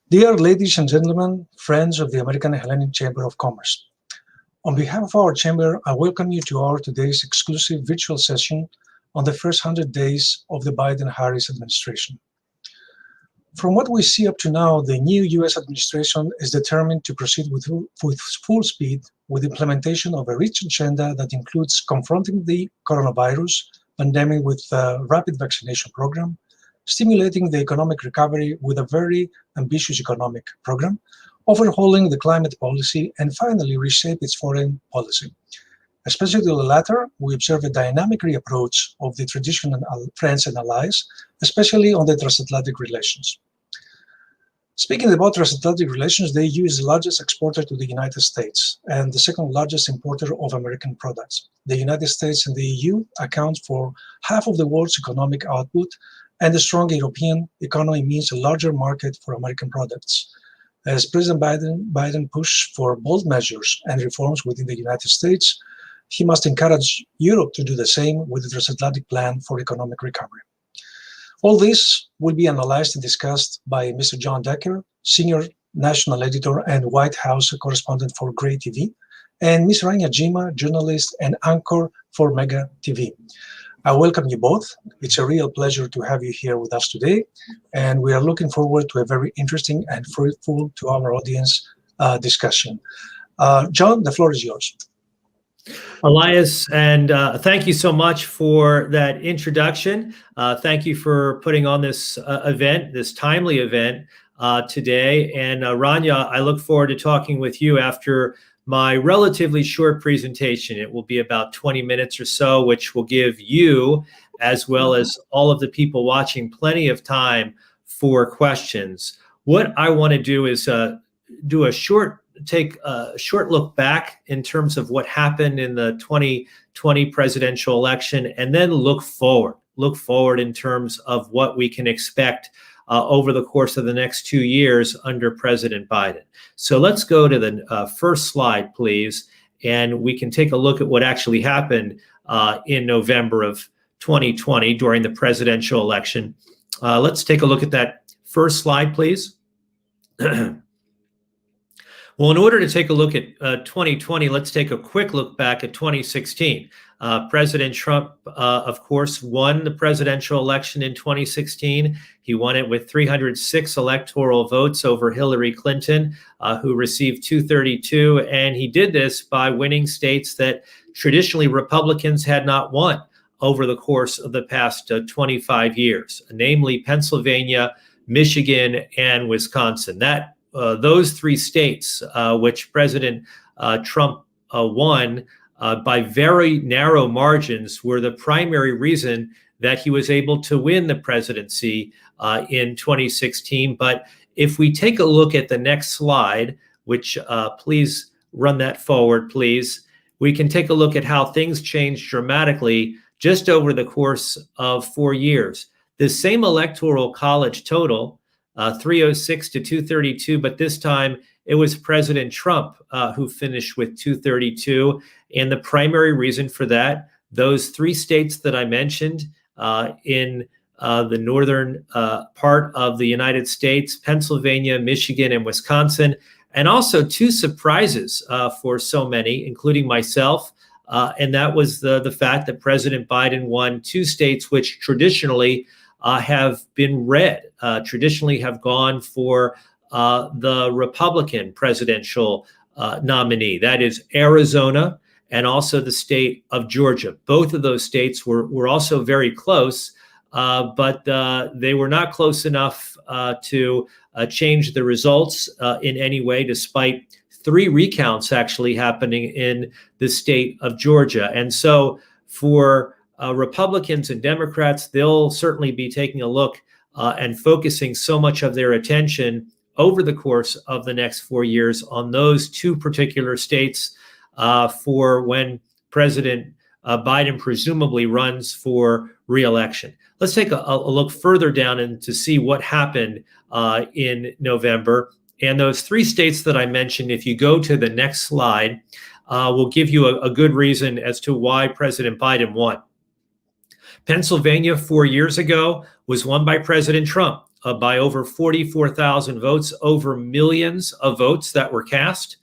Dear ladies and gentlemen, friends of the American-Hellenic Chamber of Commerce, on behalf of our chamber, I welcome you to our today's exclusive virtual session on the first 100 days of the Biden-Harris administration. From what we see up to now, the new U.S. administration is determined to proceed with full speed with implementation of a rich agenda that includes confronting the coronavirus pandemic with a rapid vaccination program, stimulating the economic recovery with a very ambitious economic program, overhauling the climate policy, and finally reshape its foreign policy. Especially the latter, we observe a dynamic reapproach of the traditional friends and allies, especially on the transatlantic relations. Speaking about transatlantic relations, the EU is the largest exporter to the United States and the second largest importer of American products. The United States and the EU account for half of the world's economic output, and a strong European economy means a larger market for American products. As President Biden pushes for bold measures and reforms within the United States, he must encourage Europe to do the same with the transatlantic plan for economic recovery. All this will be analyzed and discussed by Mr. Jon Decker, Senior National Editor and White House Correspondent for Gray TV, and Ms. Rania Tzima, journalist and anchor for Mega TV. I welcome you both. It's a real pleasure to have you here with us today, and we are looking forward to a very interesting and fruitful to our audience discussion. Jon, the floor is yours. Elias, and thank you so much for that introduction. Thank you for putting on this event, this timely event today. And Rania, I look forward to talking with you after my relatively short presentation. It will be about 20 minutes or so, which will give you, as well as all of the people watching, plenty of time for questions. What I want to do is take a short look back in terms of what happened in the 2020 presidential election, and then look forward in terms of what we can expect over the course of the next 2 years under President Biden. So let's go to the first slide, please, and we can take a look at what actually happened in November of 2020 during the presidential election. Let's take a look at that first slide, please. Well, in order to take a look at 2020, let's take a quick look back at 2016. President Trump, of course, won the presidential election in 2016. He won it with 306 electoral votes over Hillary Clinton, who received 232. And he did this by winning states that traditionally Republicans had not won over the course of the past 25 years, namely Pennsylvania, Michigan, and Wisconsin. Those three states, which President Trump won by very narrow margins, were the primary reason that he was able to win the presidency in 2016. But if we take a look at the next slide, which please run that forward, please, we can take a look at how things changed dramatically just over the course of 4 years. The same electoral college total, 306 to 232, but this time it was President Trump who finished with 232. And the primary reason for that, those three states that I mentioned in the northern part of the United States, Pennsylvania, Michigan, and Wisconsin, and also two surprises for so many, including myself. And that was the fact that President Biden won two states which traditionally have been red, traditionally have gone for the Republican presidential nominee. That is Arizona and also the state of Georgia. Both of those states were also very close, but they were not close enough to change the results in any way, despite three recounts actually happening in the state of Georgia. And so for Republicans and Democrats, they'll certainly be taking a look and focusing so much of their attention over the course of the next 4 years on those two particular states for when President Biden presumably runs for re-election. Let's take a look further down and to see what happened in November. And those three states that I mentioned, if you go to the next slide, will give you a good reason as to why President Biden won. Pennsylvania 4 years ago was won by President Trump. by over 44,000 votes, over millions of votes that were cast.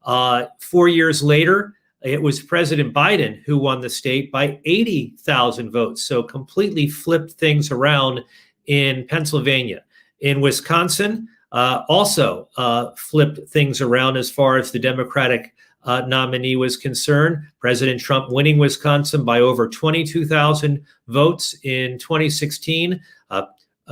4 years later, it was President Biden who won the state by 80,000 votes. So completely flipped things around in Pennsylvania. In Wisconsin, also flipped things around as far as the Democratic nominee was concerned. President Trump winning Wisconsin by over 22,000 votes in 2016.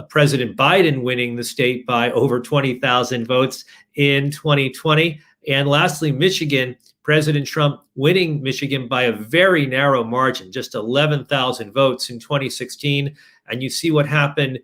President Biden winning the state by over 20,000 votes in 2020. And lastly, Michigan, President Trump winning Michigan by a very narrow margin, just 11,000 votes in 2016. And you see what happened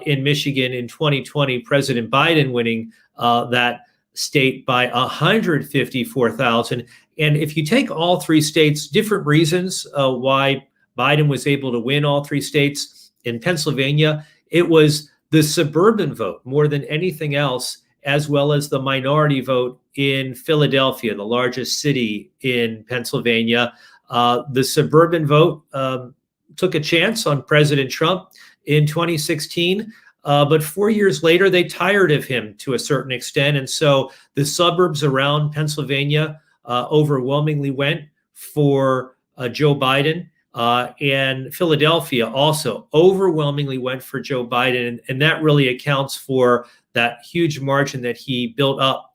in Michigan in 2020, President Biden winning that state by 154,000. And if you take all three states, different reasons why Biden was able to win all three states. In Pennsylvania, it was the suburban vote more than anything else, as well as the minority vote in Philadelphia, the largest city in Pennsylvania. The suburban vote took a chance on President Trump in 2016, but 4 years later, they tired of him to a certain extent. And so the suburbs around Pennsylvania overwhelmingly went for Joe Biden. And Philadelphia also overwhelmingly went for Joe Biden. And that really accounts for that huge margin that he built up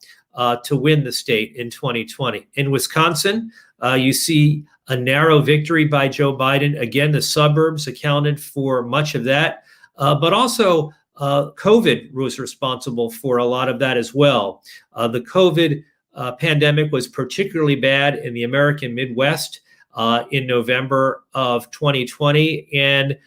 to win the state in 2020. In Wisconsin, you see a narrow victory by Joe Biden. Again, the suburbs accounted for much of that, but also COVID was responsible for a lot of that as well. The COVID pandemic was particularly bad in the American Midwest in November of 2020. And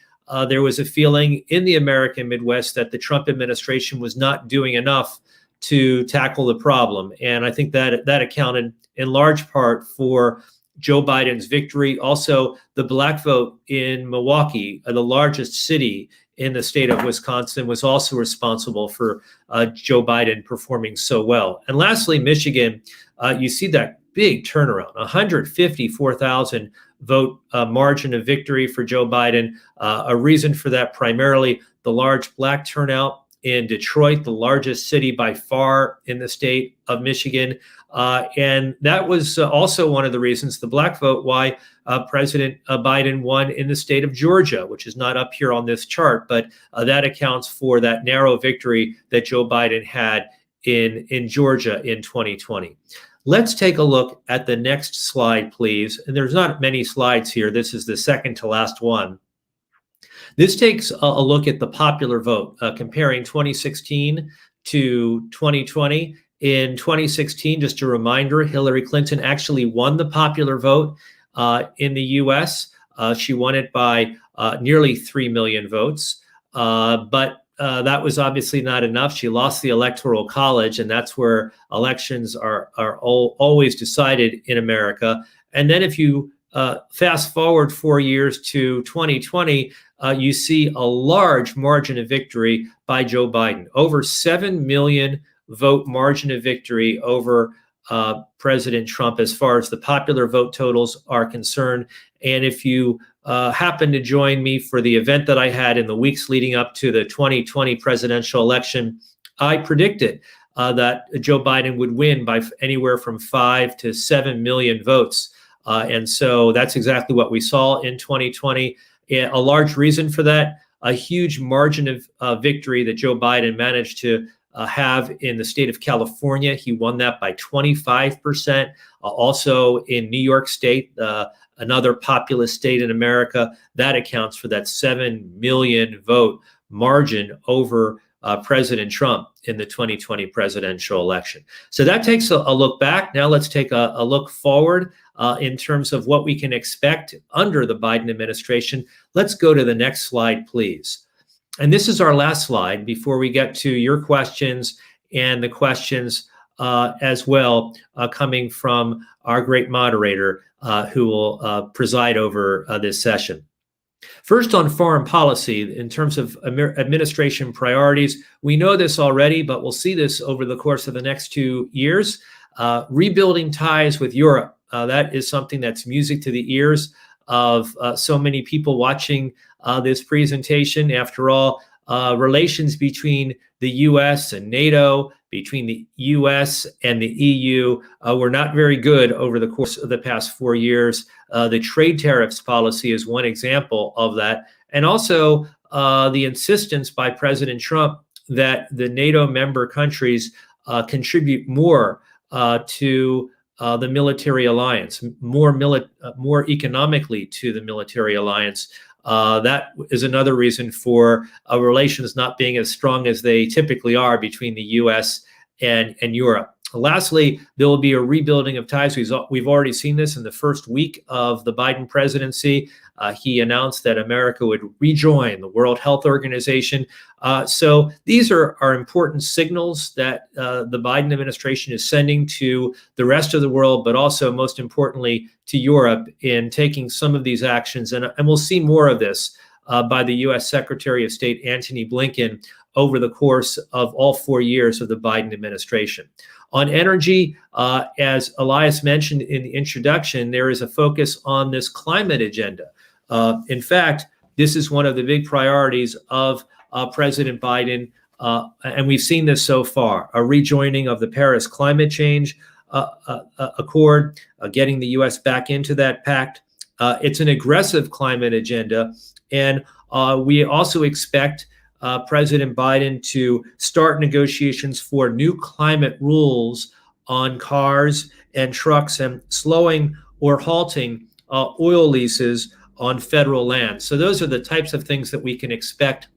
there was a feeling in the American Midwest that the Trump administration was not doing enough to tackle the problem. And I think that accounted in large part for Joe Biden's victory. Also, the black vote in Milwaukee, the largest city in the state of Wisconsin, was also responsible for Joe Biden performing so well. And lastly, Michigan, you see that big turnaround, 154,000 vote margin of victory for Joe Biden. A reason for that, primarily the large black turnout in Detroit, the largest city by far in the state of Michigan. And that was also one of the reasons, the black vote, why President Biden won in the state of Georgia, which is not up here on this chart, but that accounts for that narrow victory that Joe Biden had in Georgia in 2020. Let's take a look at the next slide, please. And there's not many slides here. This is the second to last one. This takes a look at the popular vote, comparing 2016 to 2020. In 2016, just a reminder, Hillary Clinton actually won the popular vote in the U.S. She won it by nearly 3 million votes, but that was obviously not enough. She lost the Electoral College, and that's where elections are always decided in America. And then if you fast forward 4 years to 2020, you see a large margin of victory by Joe Biden, over 7 million vote margin of victory over President Trump as far as the popular vote totals are concerned. And if you happen to join me for the event that I had in the weeks leading up to the 2020 presidential election, I predicted that Joe Biden would win by anywhere from 5 to 7 million votes. And so that's exactly what we saw in 2020. A large reason for that, a huge margin of victory that Joe Biden managed to have in the state of California. He won that by 25%. Also in New York State, another populous state in America, that accounts for that 7 million vote margin over President Trump in the 2020 presidential election. So that takes a look back. Now let's take a look forward in terms of what we can expect under the Biden administration. Let's go to the next slide, please. And this is our last slide before we get to your questions and the questions as well coming from our great moderator who will preside over this session. First, on foreign policy, in terms of administration priorities, we know this already, but we'll see this over the course of the next 2 years. Rebuilding ties with Europe. That is something that's music to the ears of so many people watching this presentation. After all, relations between the U.S. and NATO, between the U.S. and the EU, were not very good over the course of the past 4 years. The trade tariffs policy is one example of that. And also the insistence by President Trump that the NATO member countries contribute more to the military alliance, more economically to the military alliance. That is another reason for relations not being as strong as they typically are between the U.S. and Europe. Lastly, there will be a rebuilding of ties. We've already seen this in the first week of the Biden presidency. He announced that America would rejoin the World Health Organization. So these are important signals that the Biden administration is sending to the rest of the world, but also most importantly to Europe in taking some of these actions. And we'll see more of this by the U.S. Secretary of State Antony Blinken over the course of all 4 years of the Biden administration. On energy, as Elias mentioned in the introduction, there is a focus on this climate agenda. In fact, this is one of the big priorities of President Biden, and we've seen this so far, a rejoining of the Paris Climate Change Accord, getting the U.S. back into that pact. It's an aggressive climate agenda, and we also expect President Biden to start negotiations for new climate rules on cars and trucks and slowing or halting oil leases on federal land. So those are the types of things that we can expect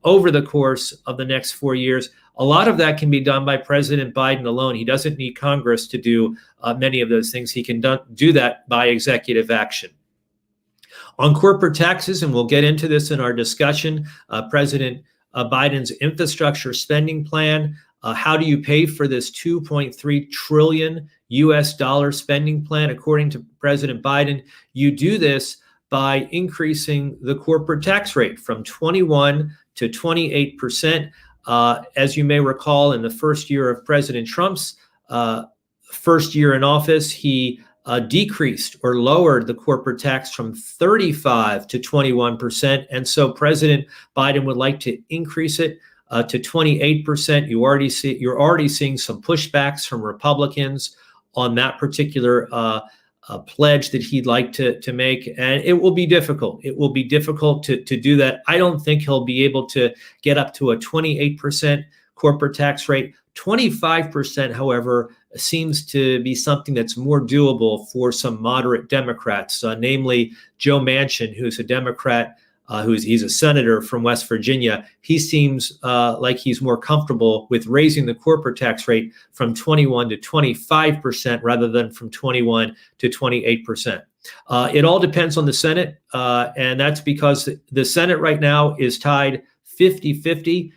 over the course of the next 4 years. A lot of that can be done by President Biden alone. He doesn't need Congress to do many of those things. He can do that by executive action. On corporate taxes, and we'll get into this in our discussion, President Biden's infrastructure spending plan. How do you pay for this $2.3 trillion US dollar spending plan? According to President Biden, you do this by increasing the corporate tax rate from 21 to 28%. As you may recall, in the first year of President Trump's first year in office, he decreased or lowered the corporate tax from 35 to 21%. And so President Biden would like to increase it to 28%. You're already seeing some pushbacks from Republicans on that particular pledge that he'd like to make. And it will be difficult. It will be difficult to do that. I don't think he'll be able to get up to a 28% corporate tax rate. 25%, however, seems to be something that's more doable for some moderate Democrats, namely Joe Manchin, who's a Democrat, he's a senator from West Virginia. He seems like he's more comfortable with raising the corporate tax rate from 21 to 25% rather than from 21 to 28%. It all depends on the Senate, and that's because the Senate right now is tied 50-50.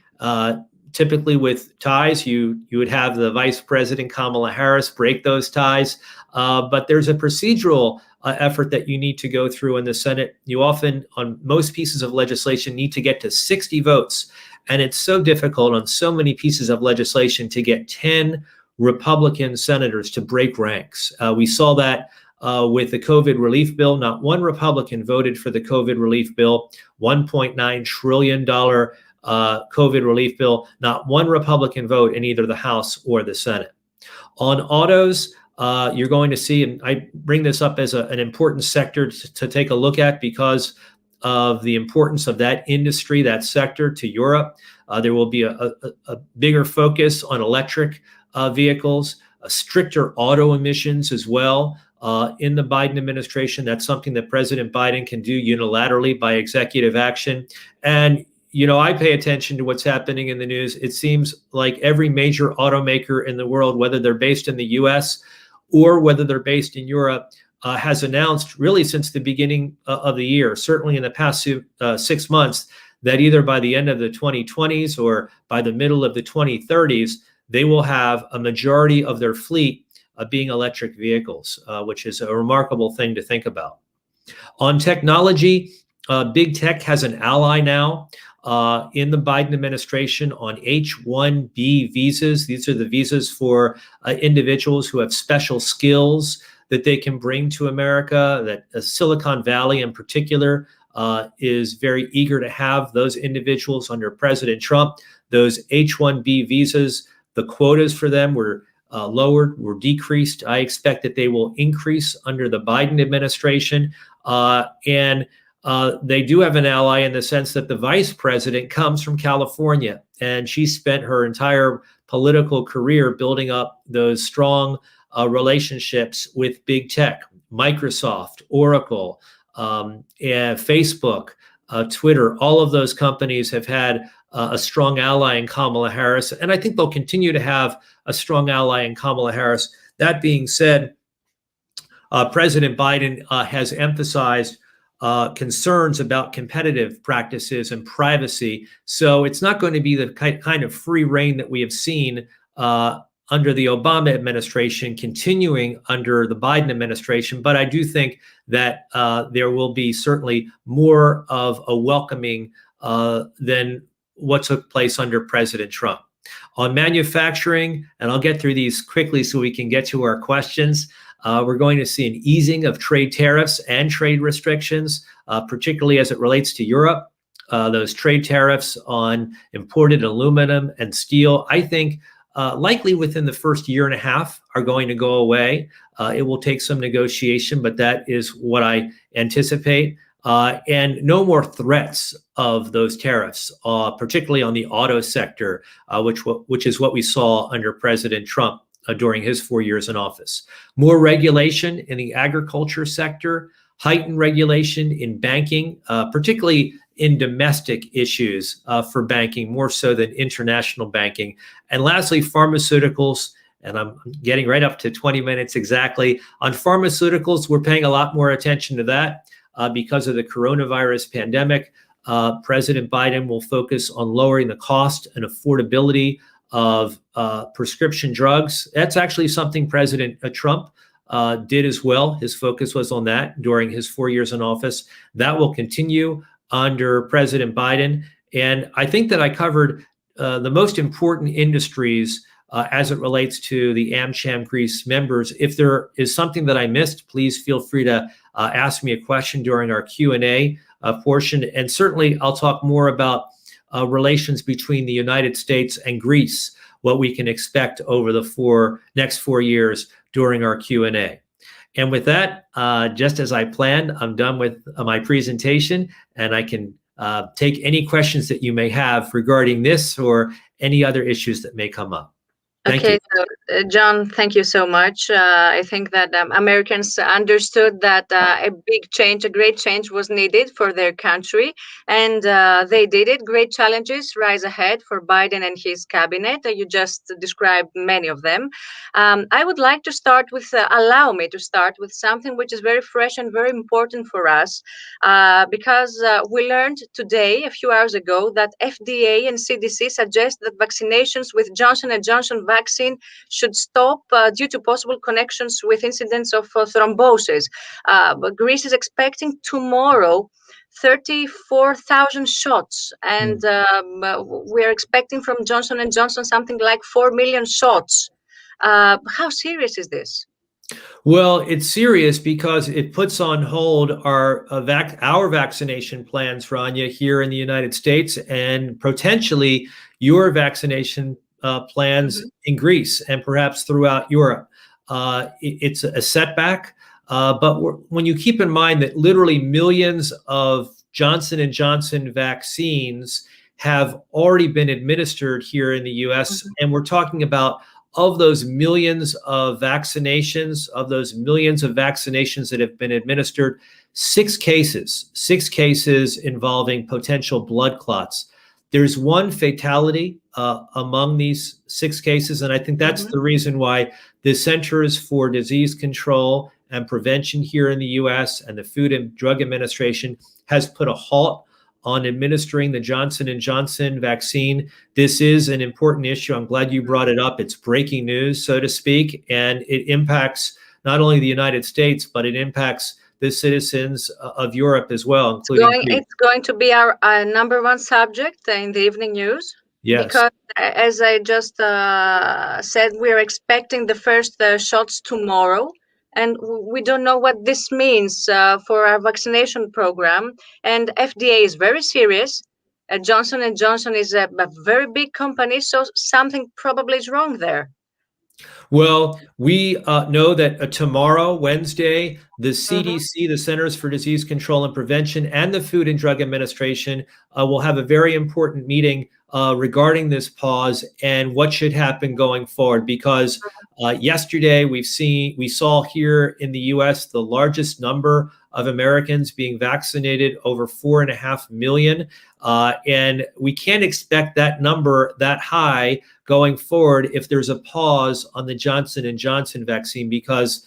Typically with ties, you would have the Vice President Kamala Harris break those ties, but there's a procedural effort that you need to go through in the Senate. You often, on most pieces of legislation, need to get to 60 votes, and it's so difficult on so many pieces of legislation to get 10 Republican senators to break ranks. We saw that with the COVID relief bill. Not one Republican voted for the COVID relief bill, $1.9 trillion COVID relief bill, not one Republican vote in either the House or the Senate. On autos, you're going to see, and I bring this up as an important sector to take a look at because of the importance of that industry, that sector to Europe. There will be a bigger focus on electric vehicles, stricter auto emissions as well in the Biden administration. That's something that President Biden can do unilaterally by executive action. And you know, I pay attention to what's happening in the news. It seems like every major automaker in the world, whether they're based in the US or whether they're based in Europe, has announced really since the beginning of the year, certainly in the past 6 months, that either by the end of the 2020s or by the middle of the 2030s, they will have a majority of their fleet being electric vehicles, which is a remarkable thing to think about. On technology, big tech has an ally now. In the Biden administration on H-1B visas. These are the visas for individuals who have special skills that they can bring to America, that Silicon Valley in particular is very eager to have those individuals under President Trump. Those H-1B visas, the quotas for them were lowered, were decreased. I expect that they will increase under the Biden administration. And they do have an ally in the sense that the vice president comes from California, and she spent her entire political career building up those strong relationships with big tech, Microsoft, Oracle, and Facebook, Twitter. All of those companies have had a strong ally in Kamala Harris, and I think they'll continue to have a strong ally in Kamala Harris. That being said, President Biden has emphasized concerns about competitive practices and privacy. So it's not going to be the kind of free rein that we have seen under the Obama administration continuing under the Biden administration. But I do think that there will be certainly more of a welcoming than what took place under President Trump. On manufacturing, and I'll get through these quickly so we can get to our questions, we're going to see an easing of trade tariffs and trade restrictions, particularly as it relates to Europe. Those trade tariffs on imported aluminum and steel, I think, likely within the first year and a half are going to go away. It will take some negotiation, but that is what I anticipate. And no more threats of those tariffs, particularly on the auto sector, which is what we saw under President Trump during his 4 years in office. More regulation in the agriculture sector, heightened regulation in banking, particularly in domestic issues for banking, more so than international banking. And lastly, pharmaceuticals. And I'm getting right up to 20 minutes exactly. On pharmaceuticals, we're paying a lot more attention to that. Because of the coronavirus pandemic, President Biden will focus on lowering the cost and affordability of prescription drugs. That's actually something President Trump did as well. His focus was on that during his 4 years in office. That will continue under President Biden. And I think that I covered the most important industries as it relates to the AmCham Greece members. If there is something that I missed, please feel free to ask me a question during our Q&A portion. And certainly I'll talk more about relations between the United States and Greece, what we can expect over the next 4 years during our Q&A. And with that, just as I planned, I'm done with my presentation, and I can take any questions that you may have regarding this or any other issues that may come up. Thank you. So, Jon, thank you so much. I think that Americans understood that a big change, a great change was needed for their country, and they did it. Great challenges rise ahead for Biden and his cabinet. You just described many of them. I would like to start with, allow me to start with something which is very fresh and very important for us, because we learned today, a few hours ago, that FDA and CDC suggest that vaccinations with Johnson & Johnson vaccine should stop due to possible connections with incidents of thrombosis. But Greece is expecting tomorrow 34,000 shots, and we're expecting from Johnson & Johnson something like 4 million shots. How serious is this? Well, it's serious because it puts on hold our vaccination plans, Rania, here in the United States, and potentially your vaccination plans in Greece and perhaps throughout Europe. It's a setback, but when you keep in mind that literally millions of Johnson & Johnson vaccines have already been administered here in the U.S., and we're talking about of those millions of vaccinations, that have been administered, six cases involving potential blood clots. There's one fatality among these 6 cases, and I think that's the reason why the Centers for Disease Control and Prevention here in the U.S. and the Food and Drug Administration has put a halt on administering the Johnson & Johnson vaccine. This is an important issue. I'm glad you brought it up. It's breaking news, so to speak, and it impacts not only the United States, but it impacts the citizens of Europe as well, including it's going to be our number one subject in the evening news. Yes. Because as I just said, we're expecting the first shots tomorrow. And we don't know what this means for our vaccination program. And FDA is very serious. Johnson and Johnson is a very big company, so something probably is wrong there. Well, we know that tomorrow, Wednesday, the CDC, the Centers for Disease Control and Prevention, and the Food and Drug Administration will have a very important meeting regarding this pause and what should happen going forward. Because yesterday we saw here in the U.S. the largest number of Americans being vaccinated, over 4.5 million. And we can't expect that number that high going forward if there's a pause on the Johnson & Johnson vaccine, because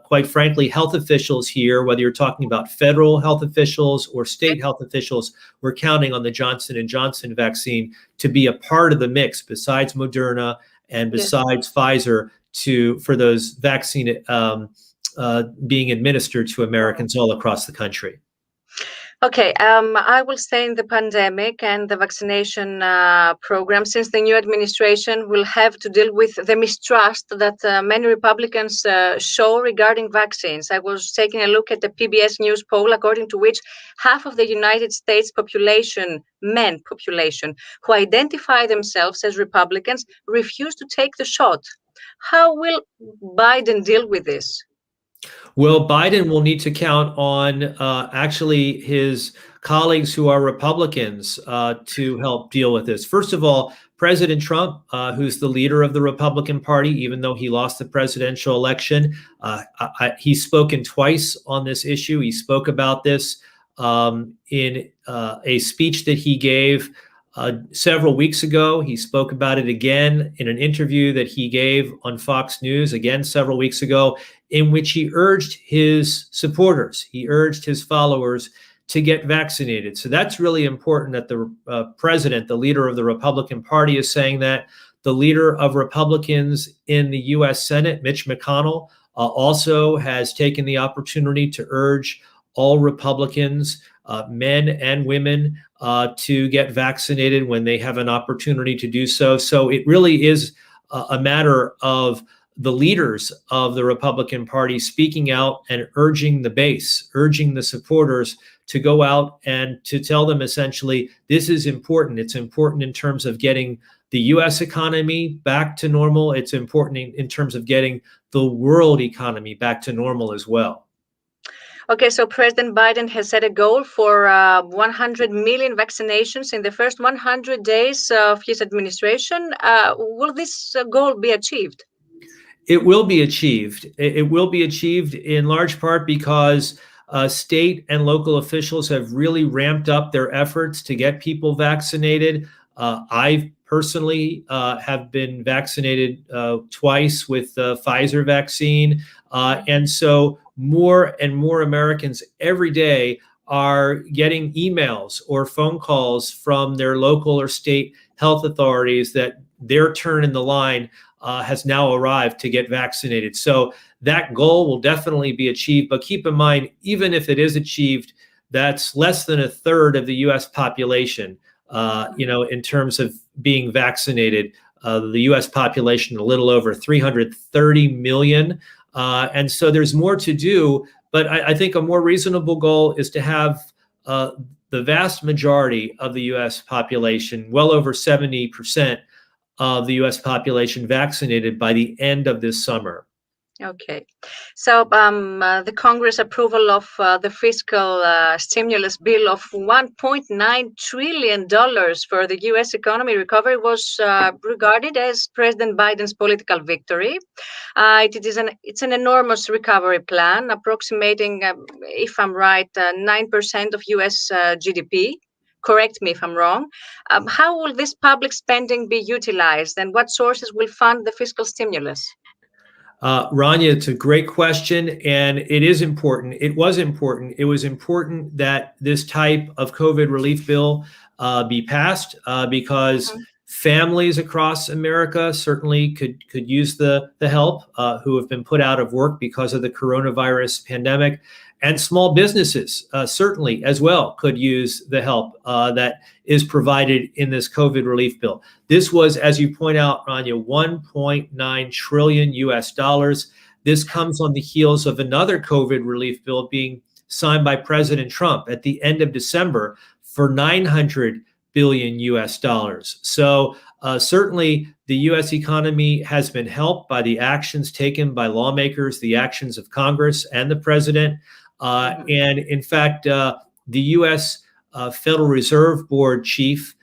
quite frankly, health officials here, whether you're talking about federal health officials or state health officials, we're counting on the Johnson & Johnson vaccine to be a part of the mix besides Moderna and besides Pfizer for those vaccine being administered to Americans all across the country. Okay, I will stay in the pandemic and the vaccination program, since the new administration will have to deal with the mistrust that many Republicans show regarding vaccines. I was taking a look at the PBS News poll, according to which half of the United States population, men population, who identify themselves as Republicans, refuse to take the shot. How will Biden deal with this? Well, Biden will need to count on actually his colleagues who are Republicans to help deal with this. First of all, President Trump, who's the leader of the Republican Party, even though he lost the presidential election, he's spoken twice on this issue. He spoke about this in a speech that he gave several weeks ago. He spoke about it again in an interview that he gave on Fox News, again several weeks ago, in which he urged his supporters, he urged his followers to get vaccinated. So that's really important that the president, the leader of the Republican Party, is saying that. The leader of Republicans in the U.S. Senate, Mitch McConnell, also has taken the opportunity to urge all Republicans, men and women, to get vaccinated when they have an opportunity to do so. So it really is a matter of the leaders of the Republican Party speaking out and urging the base, urging the supporters to go out and to tell them essentially, this is important. It's important in terms of getting the U.S. economy back to normal. It's important in terms of getting the world economy back to normal as well. Okay, so President Biden has set a goal for 100 million vaccinations in the first 100 days of his administration. Will this goal be achieved? It will be achieved. It will be achieved in large part because state and local officials have really ramped up their efforts to get people vaccinated. I personally have been vaccinated twice with the Pfizer vaccine. And so more and more Americans every day are getting emails or phone calls from their local or state health authorities that their turn in the line has now arrived to get vaccinated. So that goal will definitely be achieved. But keep in mind, even if it is achieved, that's less than a third of the U.S. population, in terms of being vaccinated. The U.S. population, a little over 330 million. And so there's more to do. But I think a more reasonable goal is to have the vast majority of the U.S. population, well over 70% of the U.S. population, vaccinated by the end of this summer. Okay, so the Congress approval of the fiscal stimulus bill of $1.9 trillion for the U.S. economy recovery was regarded as President Biden's political victory. It's an enormous recovery plan, approximating, if I'm right, 9% of U.S. GDP. Correct me if I'm wrong. How will this public spending be utilized, and what sources will fund the fiscal stimulus? Rania, it's a great question, and it is important. It was important. It was important that this type of COVID relief bill be passed because families across America certainly could use the help, who have been put out of work because of the coronavirus pandemic. And small businesses certainly as well could use the help that is provided in this COVID relief bill. This was, as you point out, Rania, $1.9 trillion US. This comes on the heels of another COVID relief bill being signed by President Trump at the end of December for 900 billion US dollars. So certainly the US economy has been helped by the actions taken by lawmakers, the actions of Congress and the president. And in fact, the US Federal Reserve Board chief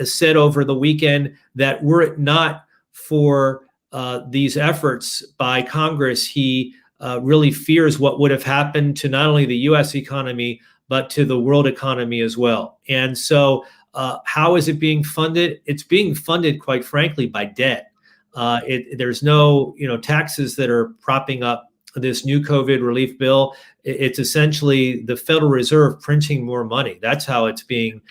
said over the weekend that were it not for these efforts by Congress, he really fears what would have happened to not only the US economy, but to the world economy as well. And so how is it being funded? It's being funded, quite frankly, by debt. There's no, taxes that are propping up this new COVID relief bill. It's essentially the Federal Reserve printing more money. That's how it's being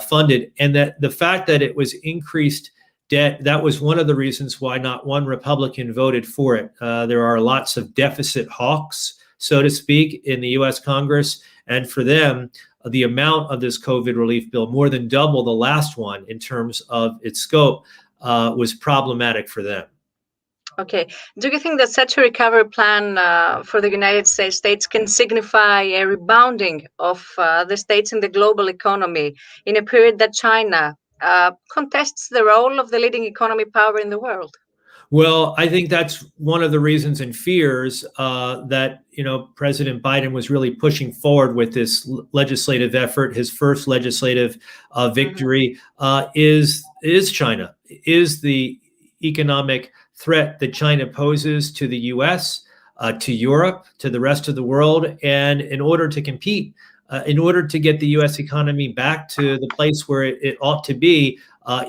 funded. And that the fact that it was increased debt, that was one of the reasons why not one Republican voted for it. There are lots of deficit hawks, so to speak, in the US Congress. And for them, the amount of this COVID relief bill, more than double the last one in terms of its scope, was problematic for them. Okay. Do you think that such a recovery plan for the United States can signify a rebounding of the states in the global economy in a period that China contests the role of the leading economy power in the world? Well, I think that's one of the reasons and fears that President Biden was really pushing forward with this legislative effort. His first legislative victory is China, is the economic threat that China poses to the U.S., to Europe, to the rest of the world. And in order to compete, in order to get the U.S. economy back to the place where it ought to be,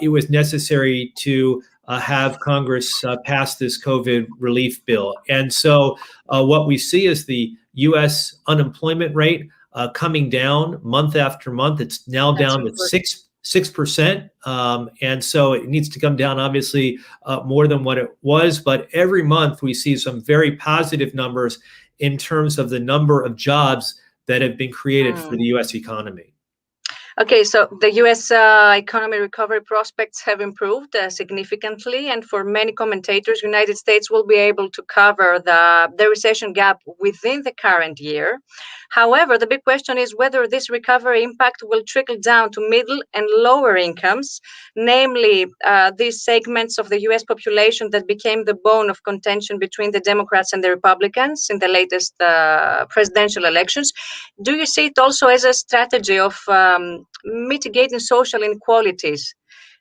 it was necessary to have Congress pass this COVID relief bill. And so what we see is the U.S. unemployment rate coming down month after month. It's now down to 6%. And so it needs to come down, obviously, more than what it was. But every month we see some very positive numbers in terms of the number of jobs that have been created for the U.S. economy. Okay, so the U.S. Economy recovery prospects have improved significantly, and for many commentators, United States will be able to cover the recession gap within the current year. However, the big question is whether this recovery impact will trickle down to middle and lower incomes, namely these segments of the U.S. population that became the bone of contention between the Democrats and the Republicans in the latest presidential elections. Do you see it also as a strategy of mitigating social inequalities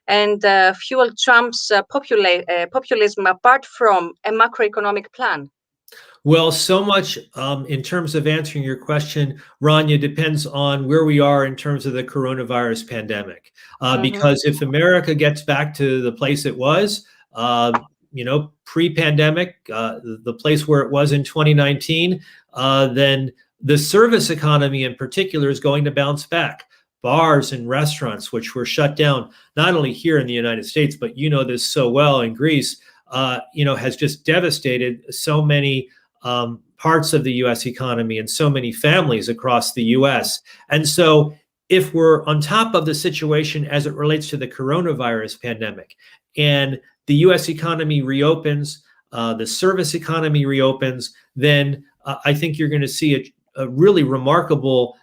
and fuel Trump's populism apart from a macroeconomic plan? Well, so much in terms of answering your question, Rania, depends on where we are in terms of the coronavirus pandemic. Because if America gets back to the place it was, pre-pandemic, the place where it was in 2019, then the service economy in particular is going to bounce back. Bars and restaurants, which were shut down, not only here in the United States, but this so well in Greece, has just devastated so many parts of the U.S. economy and so many families across the U.S. And so if we're on top of the situation as it relates to the coronavirus pandemic and the U.S. economy reopens, the service economy reopens, then I think you're going to see a really remarkable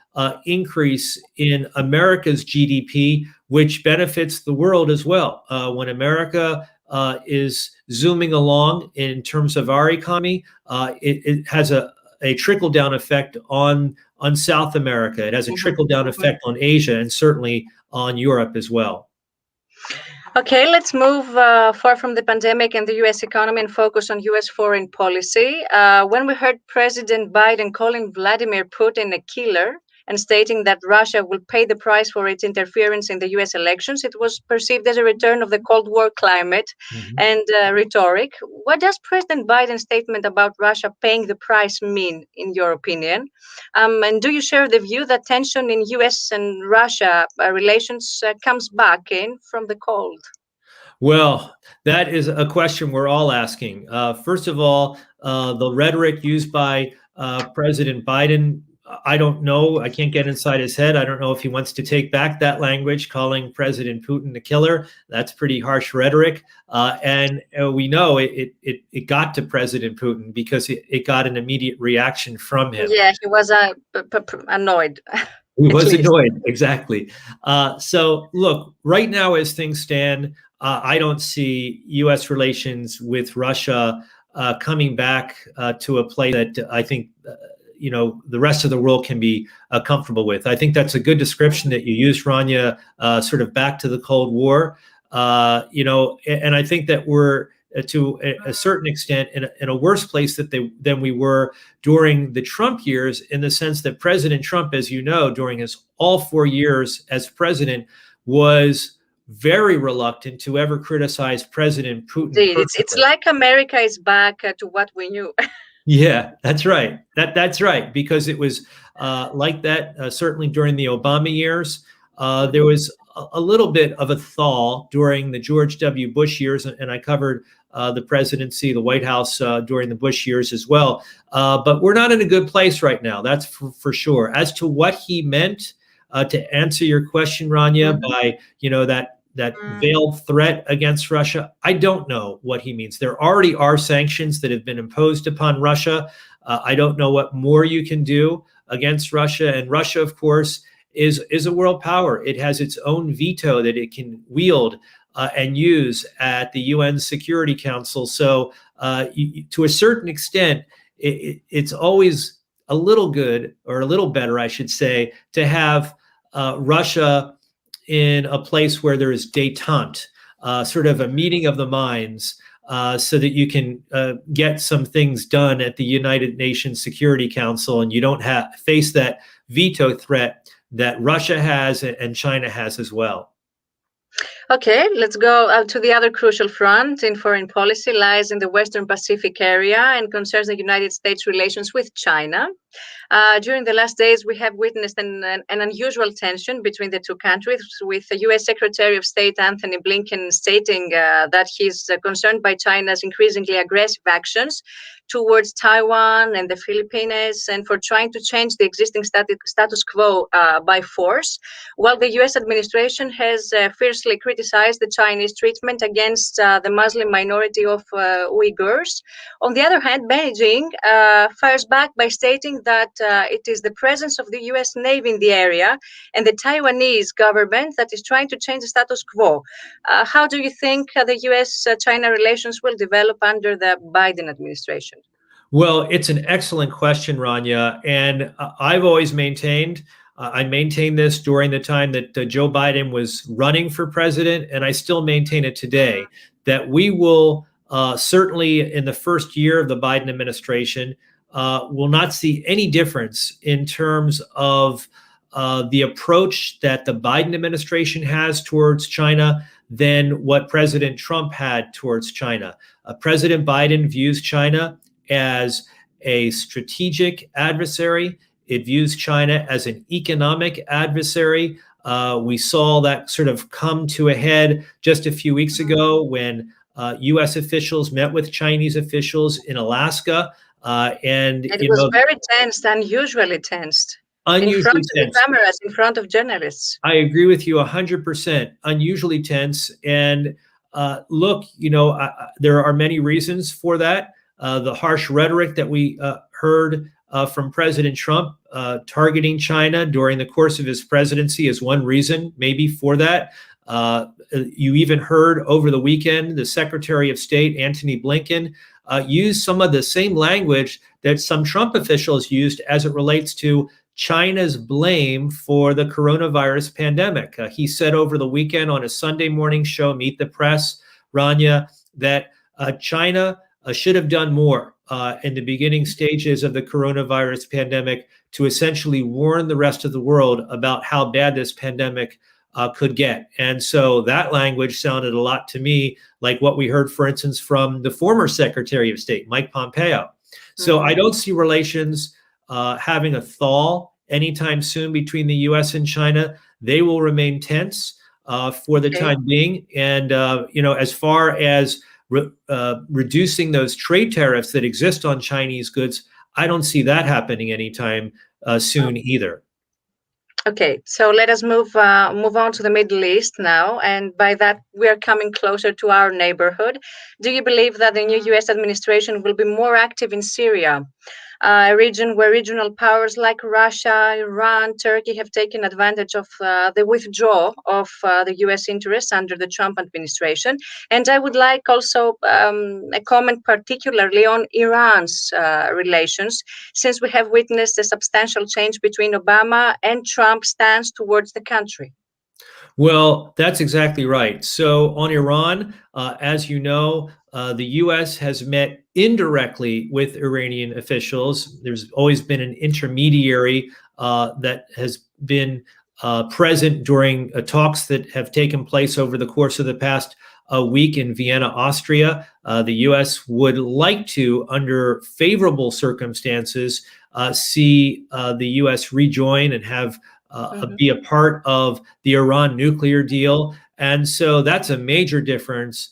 increase in America's GDP, which benefits the world as well. When America is zooming along in terms of our economy, it has a trickle-down effect on South America. It has a trickle-down effect on Asia and certainly on Europe as well. Okay, let's move far from the pandemic and the U.S. economy and focus on U.S. foreign policy. When we heard President Biden calling Vladimir Putin a killer and stating that Russia will pay the price for its interference in the U.S. elections, it was perceived as a return of the Cold War climate and rhetoric. What does President Biden's statement about Russia paying the price mean, in your opinion? And do you share the view that tension in U.S. and Russia relations comes back in from the cold? Well, that is a question we're all asking. First of all, the rhetoric used by President Biden I don't know. I can't get inside his head. I don't know if he wants to take back that language, calling President Putin a killer. That's pretty harsh rhetoric. And we know it got to President Putin because it got an immediate reaction from him. Yeah, he was annoyed. He was annoyed, exactly. So look, right now as things stand, I don't see U.S. relations with Russia coming back to a place that I think the rest of the world can be comfortable with. I think that's a good description that you used, Rania, sort of back to the Cold War. And I think that we're to a certain extent in a worse place than we were during the Trump years, in the sense that President Trump, as you know, during his all 4 years as president, was very reluctant to ever criticize President Putin. It's like America is back to what we knew. Yeah, that's right. That's right, because it was like that certainly during the Obama years. There was a little bit of a thaw during the George W. Bush years, and I covered the presidency, the White House during the Bush years as well. But we're not in a good place right now. That's for sure. As to what he meant, to answer your question, Rania, by that veiled threat against Russia, I don't know what he means. There already are sanctions that have been imposed upon Russia. I don't know what more you can do against Russia. And Russia, of course, is a world power. It has its own veto that it can wield and use at the UN Security Council. So to a certain extent, it's always a little good, or a little better, I should say, to have Russia in a place where there is détente, sort of a meeting of the minds, so that you can get some things done at the United Nations Security Council, and you don't face that veto threat that Russia has and China has as well. Okay, let's go to the other crucial front in foreign policy, lies in the Western Pacific area and concerns the United States' relations with China. During the last days, we have witnessed an unusual tension between the two countries, with the U.S. Secretary of State Anthony Blinken stating that he's concerned by China's increasingly aggressive actions towards Taiwan and the Philippines, and for trying to change the existing status quo by force, while the U.S. administration has fiercely criticized the Chinese treatment against the Muslim minority of Uyghurs. On the other hand, Beijing fires back by stating that it is the presence of the U.S. Navy in the area and the Taiwanese government that is trying to change the status quo. How do you think the U.S.-China relations will develop under the Biden administration? Well, it's an excellent question, Rania. And I've always maintained, I maintained this during the time that Joe Biden was running for president, and I still maintain it today, that we will certainly in the first year of the Biden administration will not see any difference in terms of the approach that the Biden administration has towards China than what President Trump had towards China. President Biden views China as a strategic adversary. It views China as an economic adversary. We saw that sort of come to a head just a few weeks ago when U.S. officials met with Chinese officials in Alaska. And it was very tense, unusually tense. In front of the cameras, in front of journalists. I agree with you 100%. Unusually tense. And look, there are many reasons for that. The harsh rhetoric that we heard from President Trump targeting China during the course of his presidency is one reason, maybe, for that. You even heard over the weekend the Secretary of State, Antony Blinken, use some of the same language that some Trump officials used as it relates to China's blame for the coronavirus pandemic. He said over the weekend on a Sunday morning show, Meet the Press, Rania, that China should have done more in the beginning stages of the coronavirus pandemic to essentially warn the rest of the world about how bad this pandemic could get. And so that language sounded a lot to me like what we heard, for instance, from the former Secretary of State, Mike Pompeo. So I don't see relations having a thaw anytime soon between the U.S. and China. They will remain tense for the time being. And, as far as reducing those trade tariffs that exist on Chinese goods, I don't see that happening anytime soon either. Okay, so let us move on to the Middle East now, and by that we are coming closer to our neighborhood. Do you believe that the new U.S. administration will be more active in Syria, a region where regional powers like Russia, Iran, Turkey have taken advantage of the withdrawal of the U.S. interests under the Trump administration? And I would like also a comment particularly on Iran's relations, since we have witnessed a substantial change between Obama and Trump's stance towards the country. Well, that's exactly right. So on Iran, as you know, the U.S. has met indirectly with Iranian officials. There's always been an intermediary that has been present during talks that have taken place over the course of the past week in Vienna, Austria. The U.S. would like to, under favorable circumstances, see the U.S. rejoin and have be a part of the Iran nuclear deal. And so that's a major difference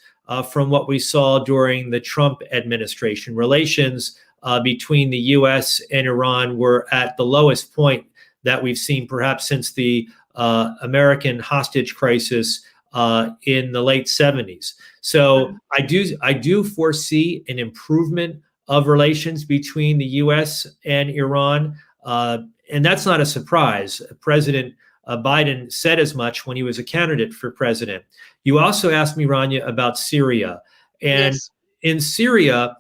from what we saw during the Trump administration. Relations between the U.S. and Iran were at the lowest point that we've seen perhaps since the American hostage crisis in the late 70s. So I do foresee an improvement of relations between the U.S. and Iran. And that's not a surprise. President Biden said as much when he was a candidate for president. You also asked me, Rania, about Syria. And Yes. in Syria,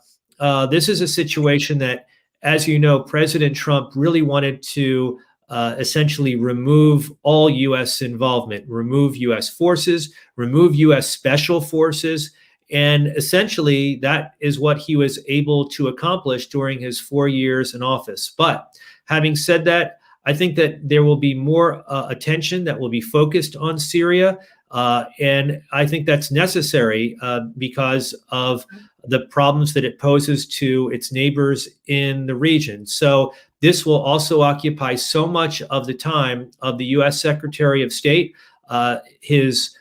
this is a situation that, as you know, President Trump really wanted to essentially remove all U.S. involvement, remove U.S. forces, remove U.S. special forces. And essentially, that is what he was able to accomplish during his 4 years in office. But having said that, I think that there will be more attention that will be focused on Syria. And I think that's necessary because of the problems that it poses to its neighbors in the region. So this will also occupy so much of the time of the U.S. Secretary of State. His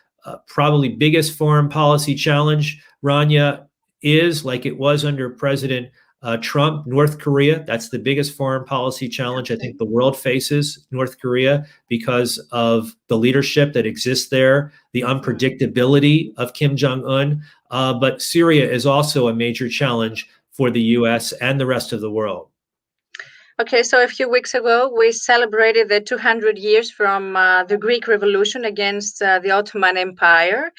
probably biggest foreign policy challenge, Rania, is, like it was under President Trump, North Korea. That's the biggest foreign policy challenge I think the world faces, North Korea, because of the leadership that exists there, the unpredictability of Kim Jong-un. But Syria is also a major challenge for the U.S. and the rest of the world. Okay, so a few weeks ago, we celebrated the 200 years from the Greek Revolution against the Ottoman Empire.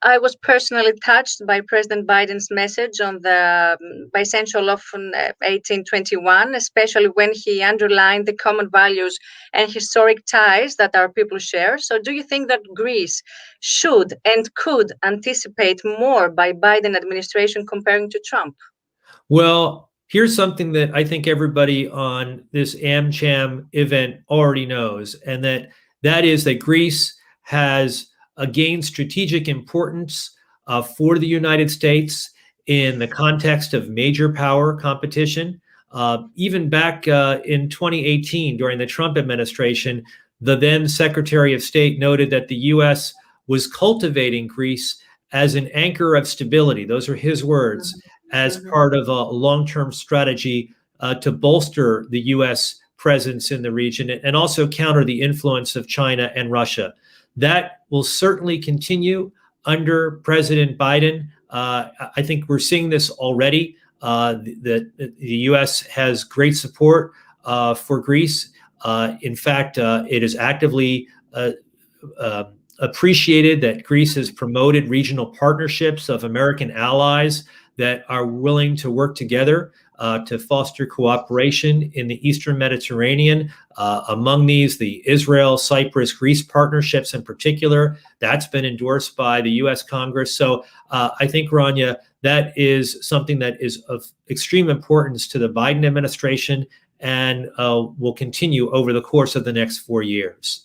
I was personally touched by President Biden's message on the bicentennial of 1821, especially when he underlined the common values and historic ties that our people share. So do you think that Greece should and could anticipate more by Biden administration comparing to Trump? Well, here's something that I think everybody on this AmCham event already knows, and that is that Greece has gained strategic importance for the United States in the context of major power competition. Even back in 2018, during the Trump administration, the then Secretary of State noted that the U.S. was cultivating Greece as an anchor of stability. Those are his words. As part of a long-term strategy to bolster the U.S. presence in the region and also counter the influence of China and Russia. That will certainly continue under President Biden. I think we're seeing this already. The U.S. has great support for Greece. In fact, it is actively appreciated that Greece has promoted regional partnerships of American allies that are willing to work together to foster cooperation in the Eastern Mediterranean. Among these, the Israel, Cyprus, Greece partnerships in particular, that's been endorsed by the U.S. Congress. So I think, Rania, that is something that is of extreme importance to the Biden administration and will continue over the course of the next 4 years.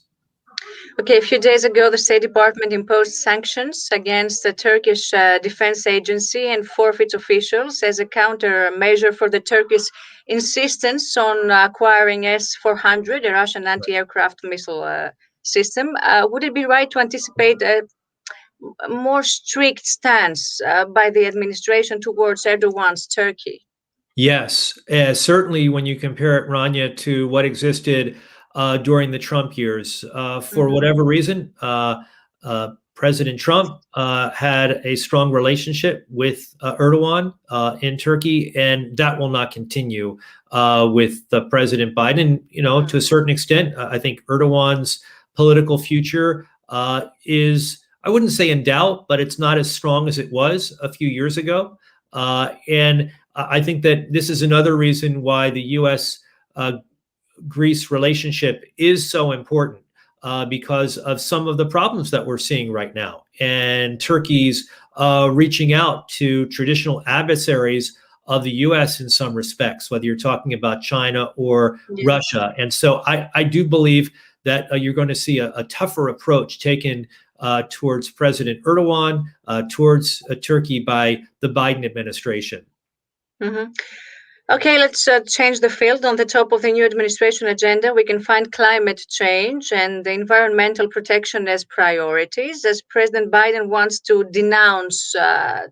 Okay, a few days ago, the State Department imposed sanctions against the Turkish Defense Agency and 4 of its officials as a countermeasure for the Turkish insistence on acquiring S-400, a Russian anti-aircraft missile system. Would it be right to anticipate a more strict stance by the administration towards Erdogan's Turkey? Yes, certainly when you compare it, Rania, to what existed during the Trump years. For Mhm. whatever reason, President Trump had a strong relationship with Erdogan in Turkey, and that will not continue with President Biden. You know, to a certain extent, I think Erdogan's political future is, I wouldn't say in doubt, but it's not as strong as it was a few years ago. And I think that this is another reason why the U.S. Greece relationship is so important because of some of the problems that we're seeing right now. And Turkey's reaching out to traditional adversaries of the U.S. in some respects, whether you're talking about China or Yeah. Russia. And so I do believe that you're going to see a tougher approach taken towards President Erdogan, towards Turkey by the Biden administration. Mhm. Okay, let's change the field. On the top of the new administration agenda, we can find climate change and environmental protection as priorities, as President Biden wants to denounce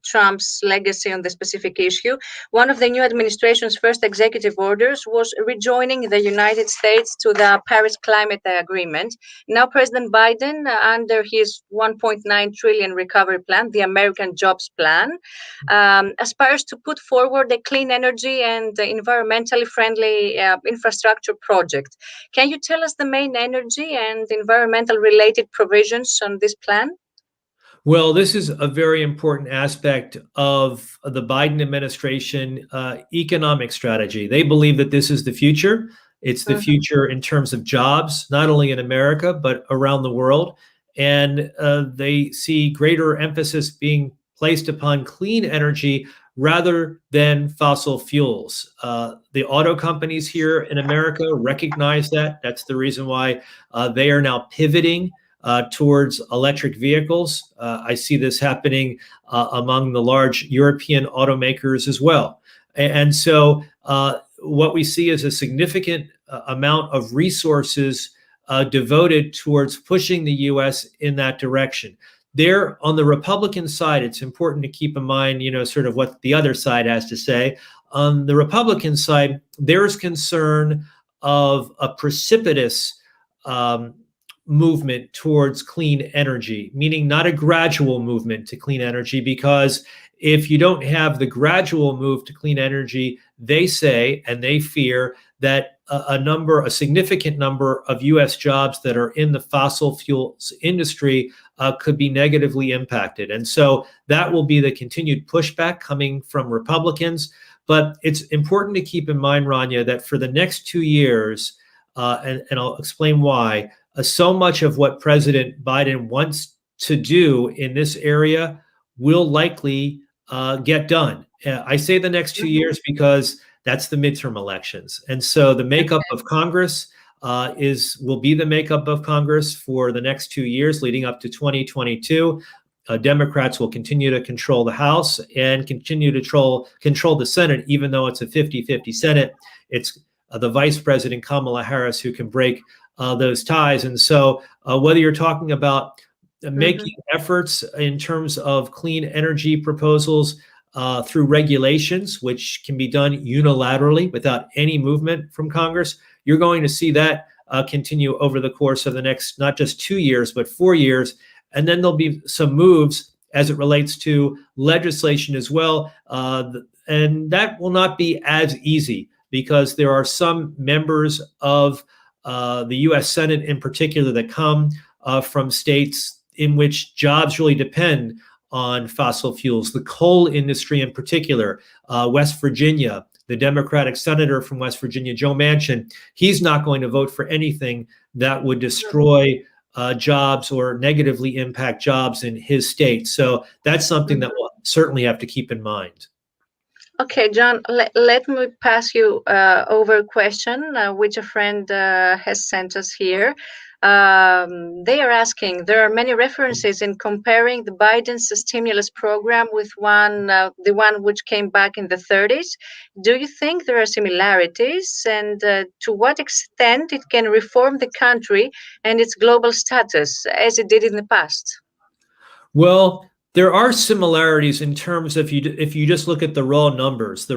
Trump's legacy on the specific issue. One of the new administration's first executive orders was rejoining the United States to the Paris Climate Agreement. Now, President Biden, under his 1.9 trillion recovery plan, the American Jobs Plan, aspires to put forward a clean energy and environmentally friendly infrastructure project. Can you tell us the main energy and environmental related provisions on this plan? Well, this is a very important aspect of the Biden administration economic strategy. They believe that this is the future. It's the Mhm. future in terms of jobs, not only in America, but around the world. And they see greater emphasis being placed upon clean energy rather than fossil fuels. The auto companies here in America recognize that. That's the reason why they are now pivoting towards electric vehicles. I see this happening among the large European automakers as well. And so what we see is a significant amount of resources devoted towards pushing the U.S. in that direction. There, on the Republican side, it's important to keep in mind, you know, sort of what the other side has to say. On the Republican side, there's concern of a precipitous movement towards clean energy, meaning not a gradual movement to clean energy, because if you don't have the gradual move to clean energy, they say and they fear that a significant number of U.S. jobs that are in the fossil fuels industry could be negatively impacted. And so that will be the continued pushback coming from Republicans. But it's important to keep in mind, Rania, that for the next 2 years, and I'll explain why, so much of what President Biden wants to do in this area will likely get done. I say the next 2 years because that's the midterm elections. And so the makeup of Congress will be the makeup of Congress for the next 2 years leading up to 2022. Democrats will continue to control the House and continue to control the Senate, even though it's a 50-50 Senate. It's the Vice President Kamala Harris who can break those ties. And so whether you're talking about making efforts in terms of clean energy proposals through regulations, which can be done unilaterally without any movement from Congress, you're going to see that continue over the course of the next, not just 2 years, but 4 years. And then there'll be some moves as it relates to legislation as well. And that will not be as easy because there are some members of the U.S. Senate in particular that come from states in which jobs really depend on fossil fuels, the coal industry in particular, West Virginia, the Democratic senator from West Virginia, Joe Manchin, he's not going to vote for anything that would destroy jobs or negatively impact jobs in his state. So that's something that we'll certainly have to keep in mind. Okay, John, let me pass you over a question which a friend has sent us here. They are asking, there are many references in comparing the Biden's stimulus program with the one which came back in the 30s. Do you think there are similarities, and to what extent it can reform the country and its global status as it did in the past? Well, There are similarities in terms of if you just look at the raw numbers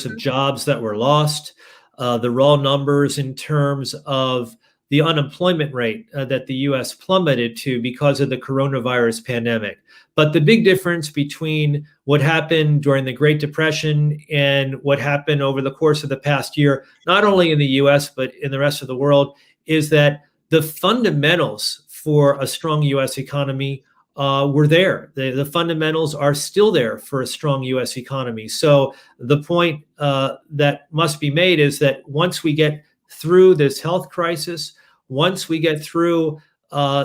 of jobs that were lost, the raw numbers in terms of the unemployment rate that the U.S. plummeted to because of the coronavirus pandemic. But the big difference between what happened during the Great Depression and what happened over the course of the past year, not only in the U.S., but in the rest of the world, is that the fundamentals for a strong U.S. economy were there. The fundamentals are still there for a strong U.S. economy. So the point that must be made is that once we get through this health crisis, once we get through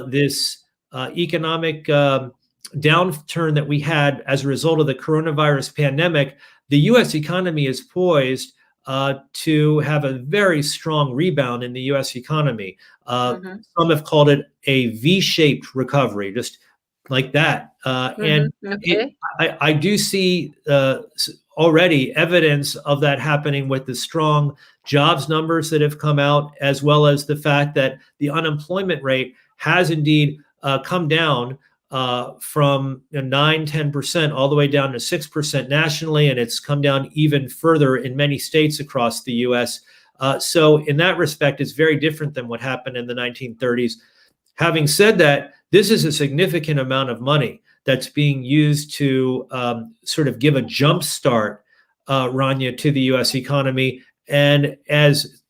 this economic downturn that we had as a result of the coronavirus pandemic, the U.S. economy is poised to have a very strong rebound in the U.S. economy. Some have called it a V-shaped recovery, just like that. I do see already evidence of that happening with the strong jobs numbers that have come out, as well as the fact that the unemployment rate has indeed come down from 9-10% all the way down to 6% nationally, and it's come down even further in many states across the U.S. So in that respect, it's very different than what happened in the 1930s. Having said that, this is a significant amount of money that's being used to sort of give a jump start, Rania, to the U.S. economy. And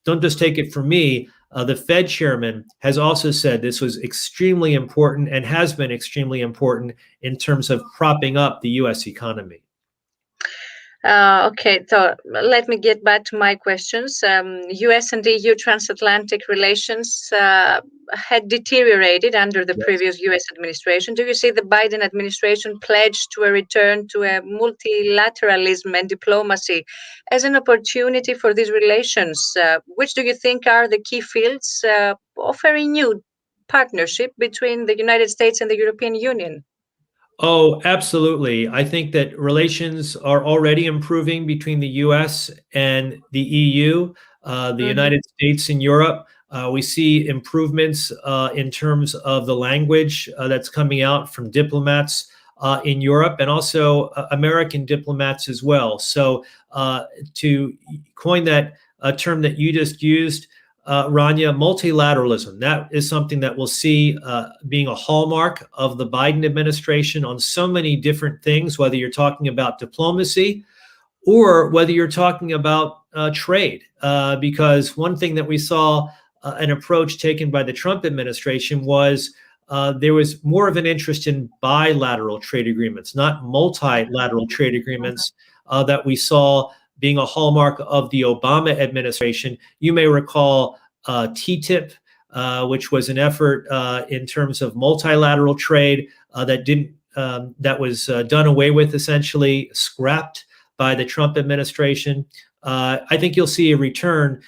don't just take it from me, the Fed chairman has also said this was extremely important and has been extremely important in terms of propping up the U.S. economy. Okay, so let me get back to my questions. U.S. and EU transatlantic relations had deteriorated under the previous U.S. administration. Do you see the Biden administration pledged to a return to a multilateralism and diplomacy as an opportunity for these relations? Which do you think are the key fields of a renewed partnership between the United States and the European Union? Oh, absolutely. I think that relations are already improving between the U.S. and the EU, the United States and Europe. We see improvements in terms of the language that's coming out from diplomats in Europe, and also American diplomats as well. So to coin that term that you just used, Rania, multilateralism, that is something that we'll see being a hallmark of the Biden administration on so many different things, whether you're talking about diplomacy or whether you're talking about trade. Because one thing that we saw an approach taken by the Trump administration was there was more of an interest in bilateral trade agreements, not multilateral trade agreements that we saw being a hallmark of the Obama administration. You may recall TTIP, which was an effort in terms of multilateral trade that was done away with, essentially scrapped by the Trump administration. I think you'll see a return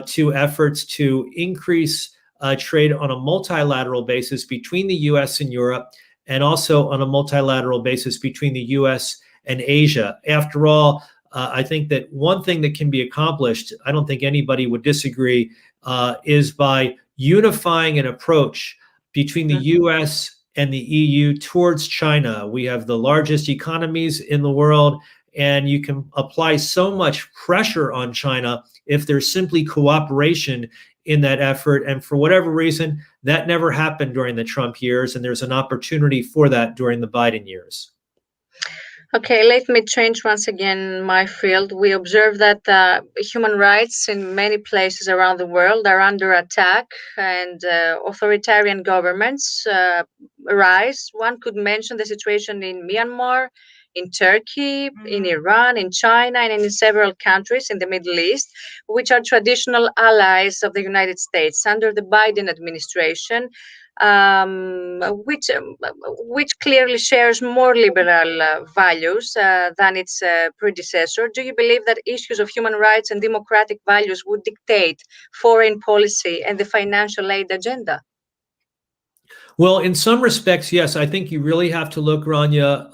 to efforts to increase trade on a multilateral basis between the U.S. and Europe, and also on a multilateral basis between the U.S. and Asia. After all, I think that one thing that can be accomplished, I don't think anybody would disagree, is by unifying an approach between the U.S. and the EU towards China. We have the largest economies in the world, and you can apply so much pressure on China if there's simply cooperation in that effort. And for whatever reason, that never happened during the Trump years, and there's an opportunity for that during the Biden years. Okay, let me change once again my field. We observe that human rights in many places around the world are under attack, and authoritarian governments rise. One could mention the situation in Myanmar, in Turkey, in Iran, in China, and in several countries in the Middle East, which are traditional allies of the United States under the Biden administration. Which clearly shares more liberal values than its predecessor. Do you believe that issues of human rights and democratic values would dictate foreign policy and the financial aid agenda? Well, in some respects, yes. I think you really have to look, Rania,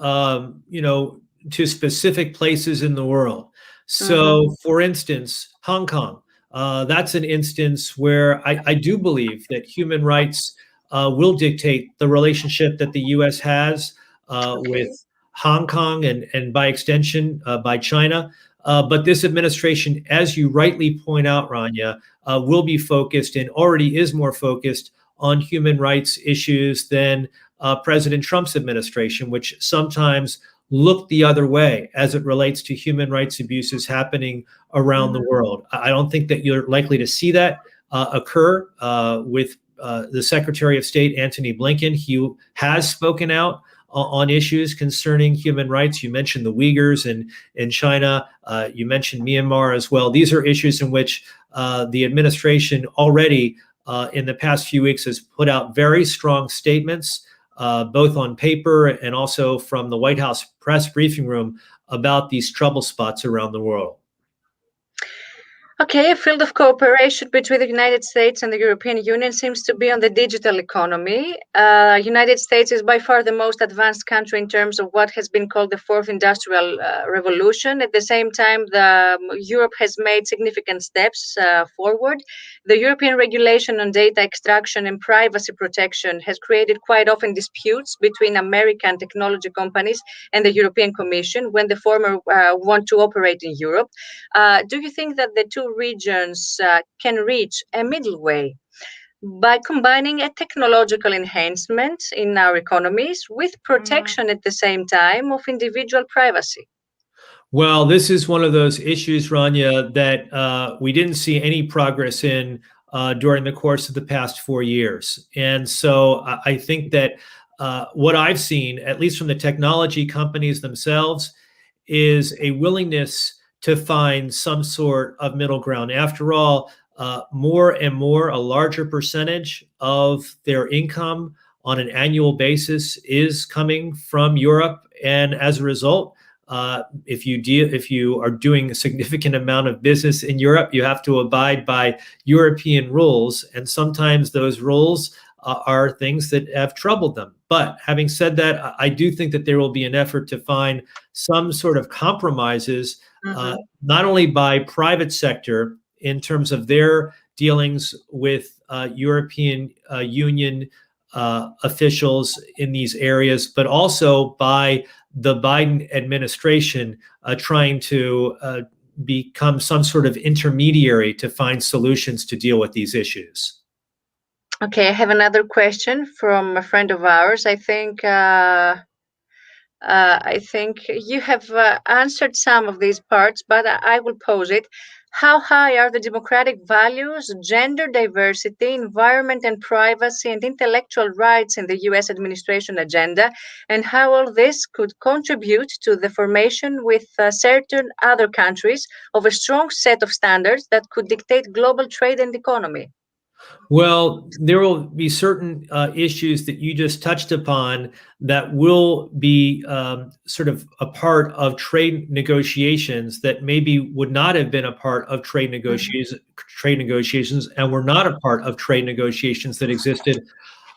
to specific places in the world. So, for instance, Hong Kong. That's an instance where I do believe that human rights will dictate the relationship that the U.S. has with Hong Kong and by extension by China. But this administration, as you rightly point out, Rania, will be focused and already is more focused on human rights issues than President Trump's administration, which sometimes look the other way as it relates to human rights abuses happening around the world. I don't think that you're likely to see that occur with the Secretary of State, Antony Blinken. He has spoken out on issues concerning human rights. You mentioned the Uyghurs in China. You mentioned Myanmar as well. These are issues in which the administration already in the past few weeks has put out very strong statements, both on paper and also from the White House press briefing room about these trouble spots around the world. Okay, a field of cooperation between the United States and the European Union seems to be on the digital economy. United States is by far the most advanced country in terms of what has been called the fourth industrial revolution. At the same time, Europe has made significant steps forward. The European regulation on data extraction and privacy protection has created quite often disputes between American technology companies and the European Commission when the former want to operate in Europe. Do you think that the two regions can reach a middle way by combining a technological enhancement in our economies with protection at the same time of individual privacy? Well, this is one of those issues, Rania, that we didn't see any progress in during the course of the past 4 years. And so I think that what I've seen, at least from the technology companies themselves, is a willingness to find some sort of middle ground. After all, more and more, a larger percentage of their income on an annual basis is coming from Europe. And as a result, if you are doing a significant amount of business in Europe, you have to abide by European rules. And sometimes those rules are things that have troubled them. But having said that, I do think that there will be an effort to find some sort of compromises, not only by private sector in terms of their dealings with European Union officials in these areas, but also by the Biden administration trying to become some sort of intermediary to find solutions to deal with these issues. Okay, I have another question from a friend of ours. I think you have answered some of these parts, but I will pose it. How high are the democratic values, gender diversity, environment and privacy, and intellectual rights in the U.S. administration agenda, and how all this could contribute to the formation with certain other countries of a strong set of standards that could dictate global trade and economy? Well, there will be certain issues that you just touched upon that will be sort of a part of trade negotiations that maybe would not have been a part of trade negotiations and were not a part of trade negotiations that existed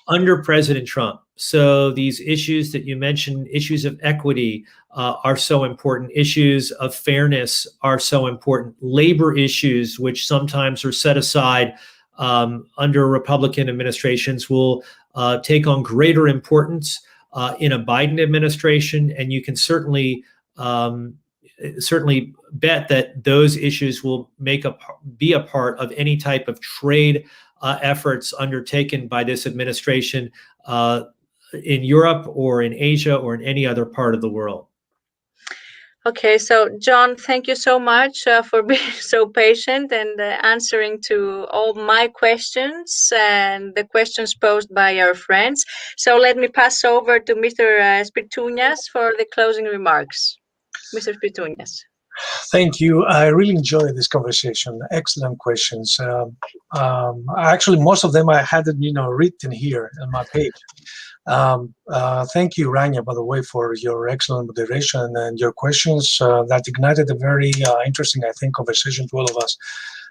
under President Trump. So these issues that you mentioned, issues of equity are so important. Issues of fairness are so important. Labor issues, which sometimes are set aside under Republican administrations, will take on greater importance in a Biden administration, and you can certainly bet that those issues will be a part of any type of trade efforts undertaken by this administration in Europe or in Asia or in any other part of the world. Okay, so Jon, thank you so much for being so patient and answering to all my questions and the questions posed by our friends. So let me pass over to Mr. Spirtounas for the closing remarks. Mr. Spirtounas. Thank you. I really enjoyed this conversation. Excellent questions. Actually, most of them I hadn't, written here on my page. Thank you, Rania, by the way, for your excellent moderation and your questions that ignited a very interesting, I think, conversation to all of us.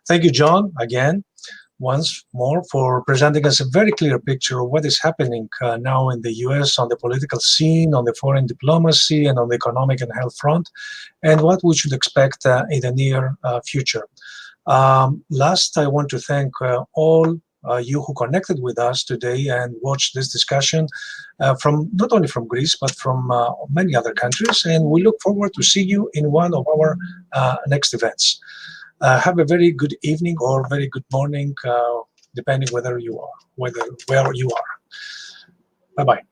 Thank you, Jon, again, once more, for presenting us a very clear picture of what is happening now in the U.S. on the political scene, on the foreign diplomacy, and on the economic and health front, and what we should expect in the near future. Last, I want to thank all you who connected with us today and watched this discussion from not only from Greece, but from many other countries. And we look forward to see you in one of our next events. Have a very good evening or very good morning, depending where you are. Bye-bye.